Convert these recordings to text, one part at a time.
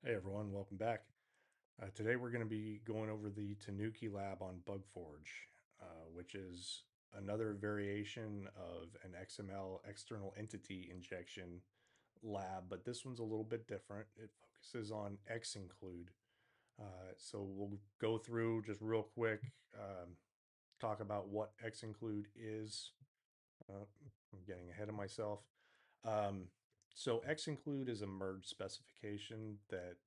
Hey everyone, welcome back. Today we're going to be going over the Tanuki lab on BugForge, which is another variation of an XML external entity injection lab, but this one's a little bit different. It focuses on XInclude. So we'll go through just real quick, talk about what XInclude is. I'm getting ahead of myself. Um, so XInclude is a merge specification that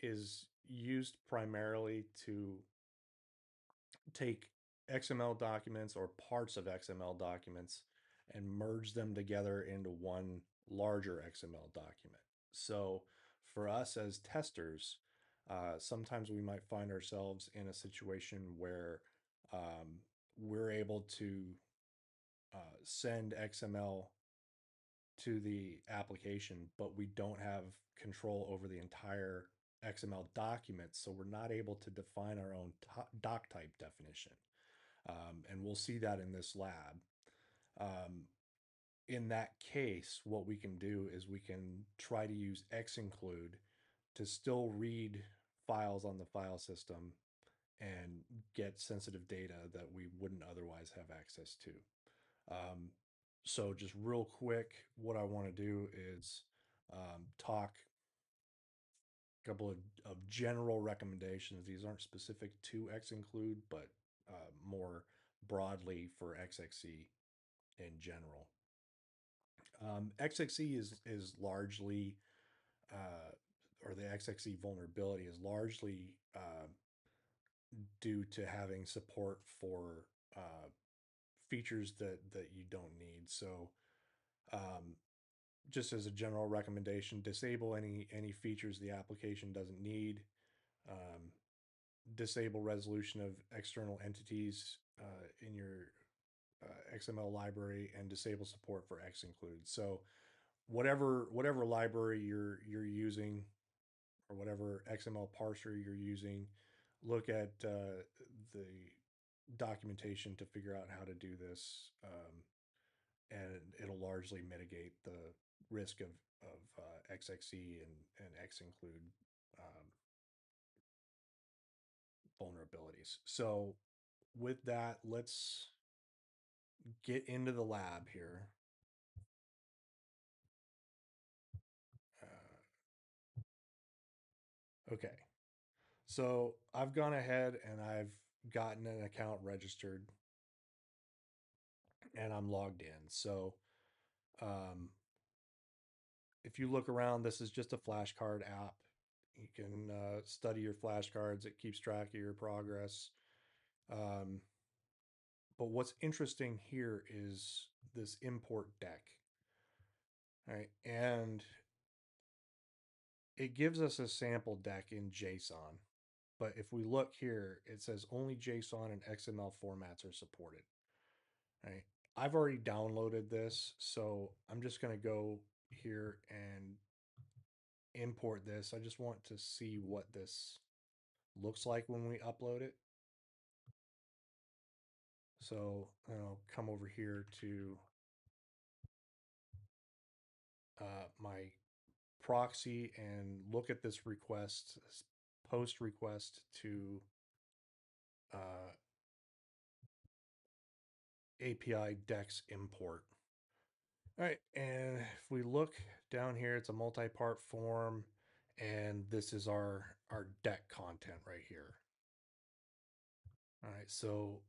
is used primarily to take XML documents or parts of XML documents and merge them together into one larger XML document. So for us as testers, sometimes we might find ourselves in a situation where um, we're able to send XML to the application, but we don't have control over the entire XML document. So we're not able to define our own doc type definition. And we'll see that in this lab. Um, in that case, what we can do is we can try to use XInclude to still read files on the file system and get sensitive data that we wouldn't otherwise have access to. Um, so just real quick, what I want to do is talk a couple of general recommendations. These aren't specific to XInclude, but more broadly for XXE in general. XXE is largely, or the XXE vulnerability is largely due to having support for features that you don't need. So um, just as a general recommendation, disable any features the application doesn't need. Um, Disable resolution of external entities in your XML library, and disable support for XInclude. So whatever library you're using, or whatever XML parser you're using, look at the documentation to figure out how to do this, and it'll largely mitigate the risk of XXE and XInclude um, vulnerabilities. So with that, let's get into the lab here. Okay, so I've gone ahead and I've gotten an account registered and I'm logged in. So um, if you look around, this is just a flashcard app. You can study your flashcards. It keeps track of your progress. Um, but what's interesting here is this import deck, right? And it gives us a sample deck in JSON. But if we look here, it says only JSON and XML formats are supported, right? I've already downloaded this, so I'm just going to go here and import this. I just want to see what this looks like when we upload it. So I'll come over here to my proxy and look at this request, this post request to uh, API DEX import. All right, and if we look down here, it's a multi-part form, and this is our deck content right here. All right, so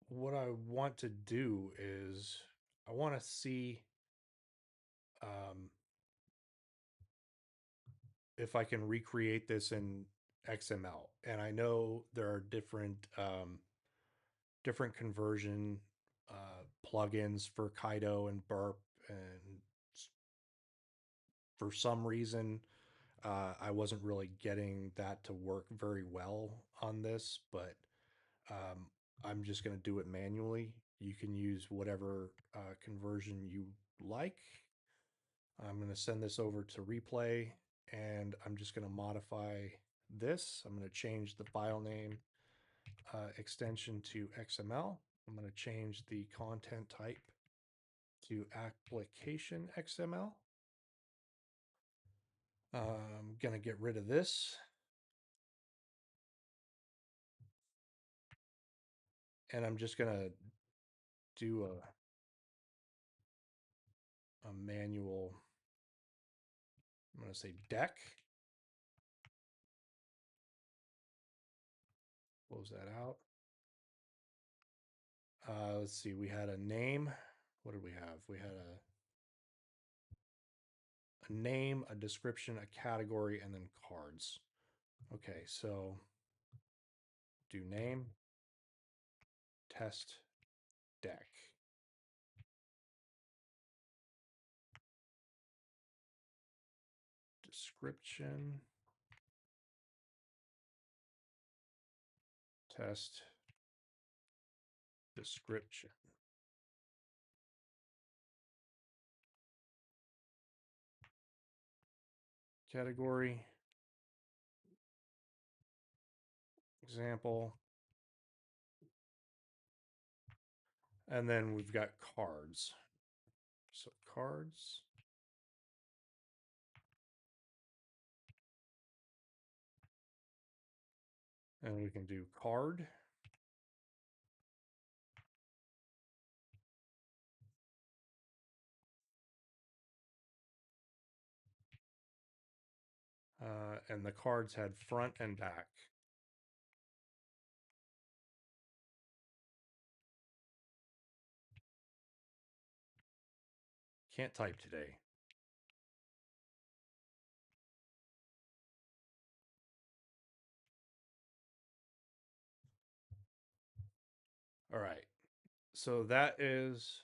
what I want to do is I want to see um, if I can recreate this in XML. And I know there are different conversion plugins for Kaido and Burp, and for some reason, I wasn't really getting that to work very well on this, but um, I'm just going to do it manually. You can use whatever conversion you like. I'm going to send this over to replay, and I'm just going to modify this. I'm going to change the file name extension to XML. I'm going to change the content type to application XML. I'm going to get rid of this. And I'm just going to do a manual, I'm going to say deck. Close that out. Let's see, we had a name. What did we have? We had a name, a description, a category, and then cards. Okay, so do name, test, deck. Description, test, description. Category, example, and then we've got cards. So cards. And we can do card. And the cards had front and back. Can't type today. All right. So that is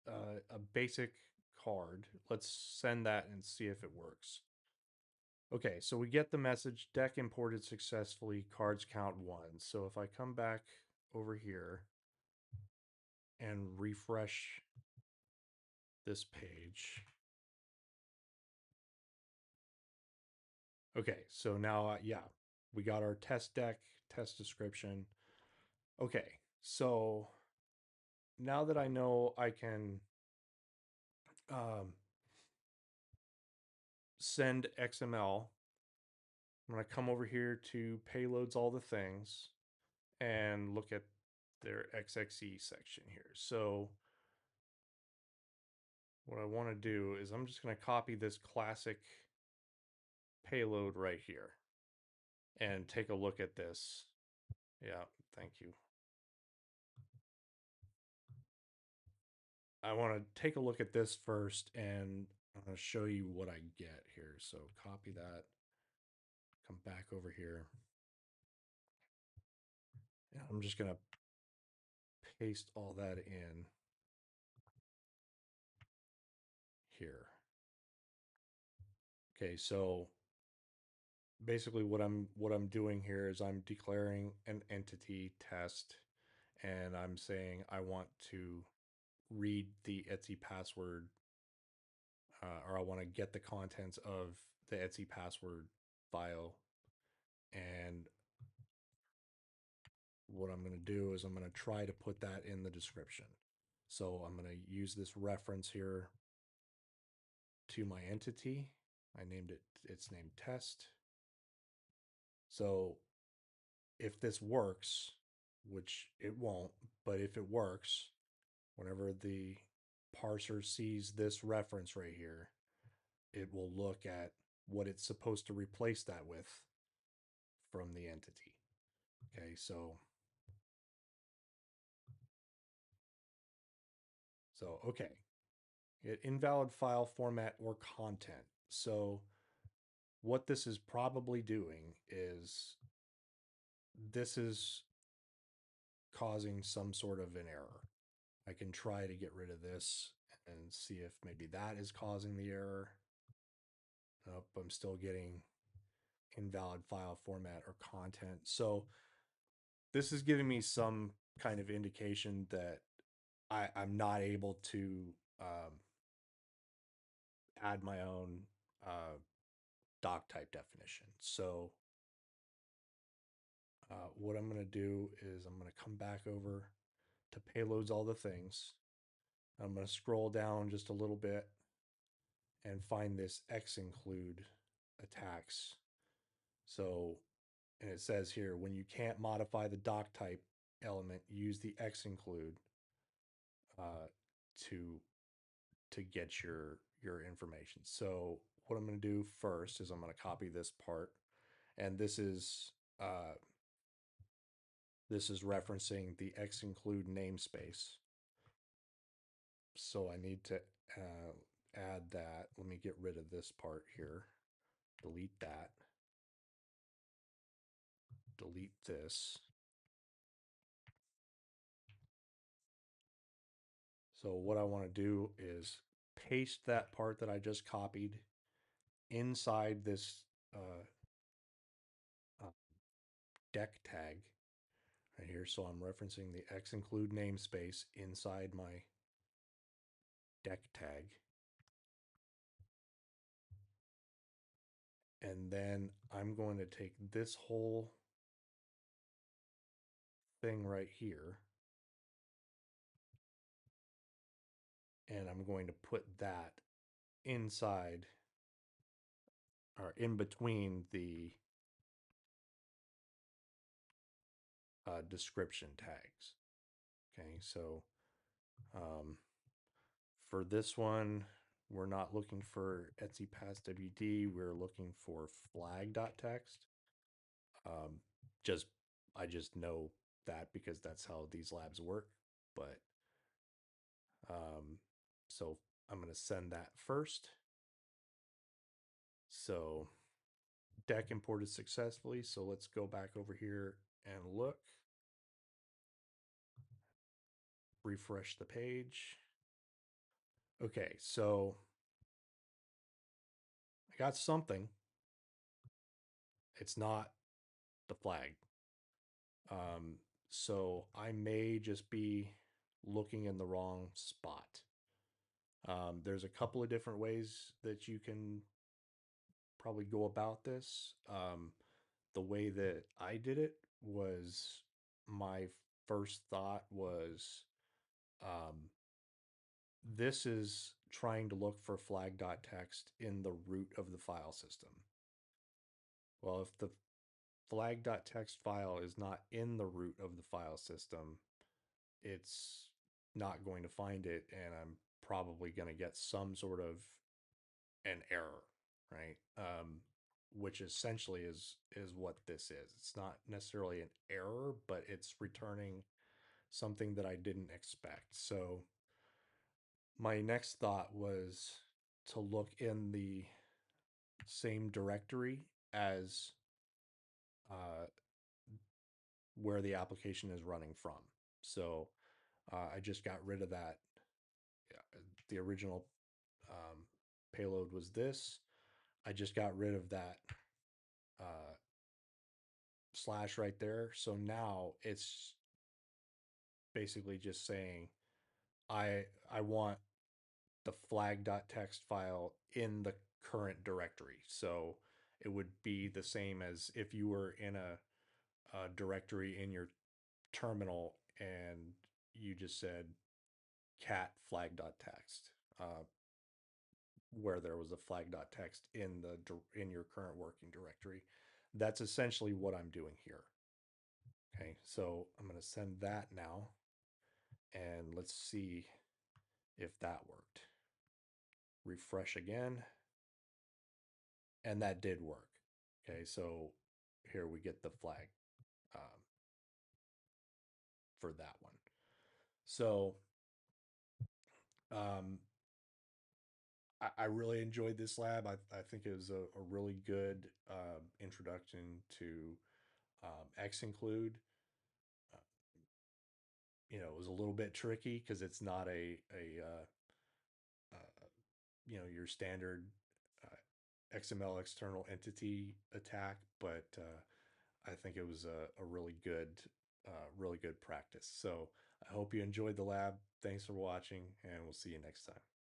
a basic card. Let's send that and see if it works. Okay, so we get the message, deck imported successfully, cards count 1. So if I come back over here and refresh this page. Okay, so now, yeah, we got our test deck, test description. Okay, so now that I know I can send XML, I'm going to come over here to payloads all the things and look at their XXE section here. So what I want to do is I'm just going to copy this classic payload right here and take a look at this. Yeah, thank you. I want to take a look at this first and I'm going to show you what I get here. So copy that, come back over here. And I'm just going to paste all that in here. Okay, so basically what I'm doing here is I'm declaring an entity test and I'm saying I want to read the Etsy password or I want to get the contents of the Etsy password file. And what I'm going to do is I'm going to try to put that in the description. So I'm going to use this reference here to my entity. I named it, it's named test. So if this works, which it won't, but if it works, whenever the parser sees this reference right here, it will look at what it's supposed to replace that with from the entity. Okay, so okay, invalid file format or content. So what this is probably doing is this is causing some sort of an error. I can try to get rid of this and see if maybe that is causing the error. Nope, I'm still getting invalid file format or content. So this is giving me some kind of indication that I'm not able to add my own doc type definition. So what I'm going to do is I'm going to come back over to payloads all the things. I'm going to scroll down just a little bit and find this XInclude attacks. So, and it says here, when you can't modify the doc type element, use the XInclude uh, to get your information. So what I'm going to do first is I'm going to copy this part, and uh, this is referencing the XInclude namespace. So I need to add that. Let me get rid of this part here. Delete that. Delete this. So what I want to do is paste that part that I just copied inside this uh, uh, deck tag right here. So I'm referencing the XInclude namespace inside my deck tag. And then I'm going to take this whole thing right here, and I'm going to put that inside or in between the description tags. Okay, so um, for this one, we're not looking for Etsy Pass WD. We're looking for flag.txt. Um, just I just know that because that's how these labs work. But so I'm going to send that first. So deck imported successfully. So let's go back over here and look. Refresh the page. Okay, so I got something. It's not the flag. Um, so I may just be looking in the wrong spot. There's a couple of different ways that you can probably go about this. The way that I did it was my first thought was this is trying to look for flag.txt in the root of the file system. Well, if the flag.txt file is not in the root of the file system, it's not going to find it, and I'm probably going to get some sort of an error, right? Which essentially is what this is. It's not necessarily an error, but it's returning something that I didn't expect. So my next thought was to look in the same directory as uh, where the application is running from. So I just got rid of that. The original payload was this. I just got rid of that uh, slash right there. So now it's basically just saying I want the flag.txt file in the current directory. So it would be the same as if you were in a directory in your terminal and you just said cat flag.txt, where there was a flag.txt in your current working directory. That's essentially what I'm doing here. Okay, so I'm going to send that now, and let's see if that worked. Refresh again, and that did work. Okay, so here we get the flag um, for that one. So um, I really enjoyed this lab. I think it was a really good introduction to XInclude. Uh, it was a little bit tricky because it's not your standard XML external entity attack, but I think it was a really good practice. So I hope you enjoyed the lab. Thanks for watching, and we'll see you next time.